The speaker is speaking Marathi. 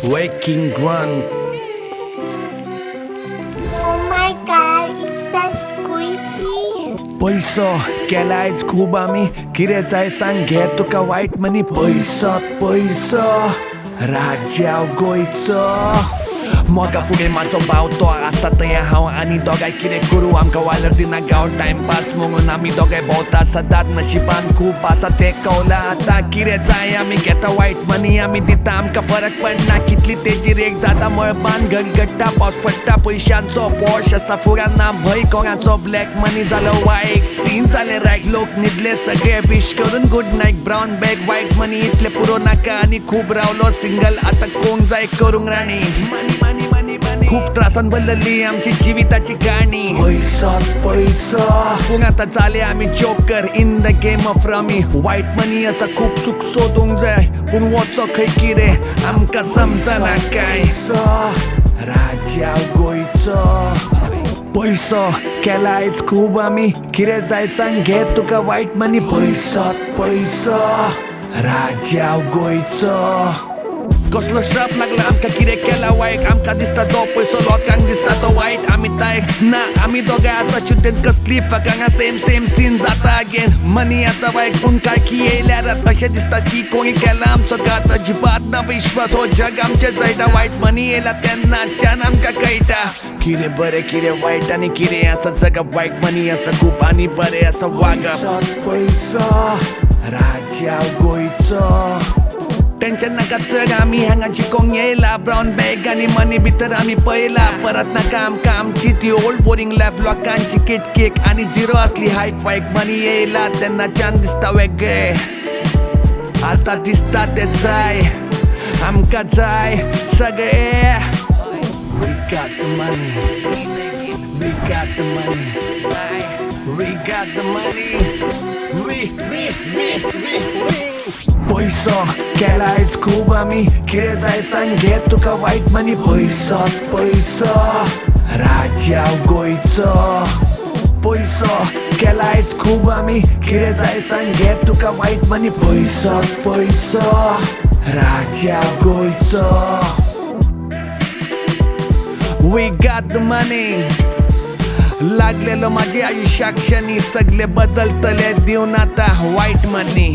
Waking Run. Oh my god, is that squishy? पैसा केलायच खूब आमी कितें जाय सांग घे तुका वायट मनी पैसात पैसा राज्याव गोंयचो मोगा फुडें म्हाजो भाव तो आसा थंय हांव आनी दोगांय कितें करूं आमकां वालर दिना गांव टायमपास म्हणून आमी दोगांय भोंवता सदांच नशिबान खूब आसा तें कवला आतां कितें जाय आमी घेता वायट मनी आमी दिता आमकां फरक पडना कितली तेजीर एक जाता मळबान गडगडटा पावस पडटा पयशांचो पोश आसा फुरान ना भंय कोणाचो ब्लॅक मनी जालो वायट सीन जाले रायट लोक न्हिदले सगळे विश करून गुड नायट ब्रावन बॅग वायट मनी इतले पुरो नाका आनी खूब रावलो सिंगल आतां कोंक जाय करूंक राणी मनी मनी मनी मनी खूब त्रासान बदलली आमची जिविताची गाणी पैसात पैसा पूण आतां जाले आमी joker in the game of rummy वायट मनी आसा खूब सुख सोदूंक जाय पूण वचो खंय कितें आमकां समजना काय राज्या गोंयचो पैसो केलायच खूब आमी कितें जाय सांग घे तुका वायट मनी पैसात पैसा राज्या गोंयचो कसलो श्राप लागला आमकां कितें केला वायट आमकां दिसता तो पयसो लोकांक दिसता तो वायट आमी ताय ना आमी दोगांय आसा शुद्धेन कसली फकांगा सेम सेम सीन जाता अगेन मनी आसा वायट पूण काळखी येयल्यार अशें दिसता की कोणी केला आमचो घात अजिबात ना विश्वास हो जग आमचें जैता वायट मनी येयला तेन्नाच्यान आमकां कळटा कितें बरें कितें वायट आनी कितें आसा जगप वायट मनी आसा खूब आनी बरें आसा वागप पैसा राज्या गोंयचो टेन्शन नाका चड आमी हांगा जिकोंक येयला ब्रावन बॅग आनी मनी भितर आमी पयला परत नाका आमकां आमची ती ओल्ड बोरिंग लायफ लोकांची किटकेक आनी झिरो असली हायट वायट मनी येयला तेन्नाच्यान दिसता वेगळे आतां दिसता तें जाय आमकां जाय सगळे We got the money We got the money We got the money We पैसो केलायच खूब आमी कितें जाय सांग घे तुका वायट मनी पैसात पैसा राज्या गोंयचो पैसो केलायच खूब आमी कितें जाय सांग घे तुका वायट मनी पैसात पैसा राज्या गोंयचो We got the money लागलेलो माझे आयुष्याक क्षणी सगळे बदलतले दिवन आता वायट मनी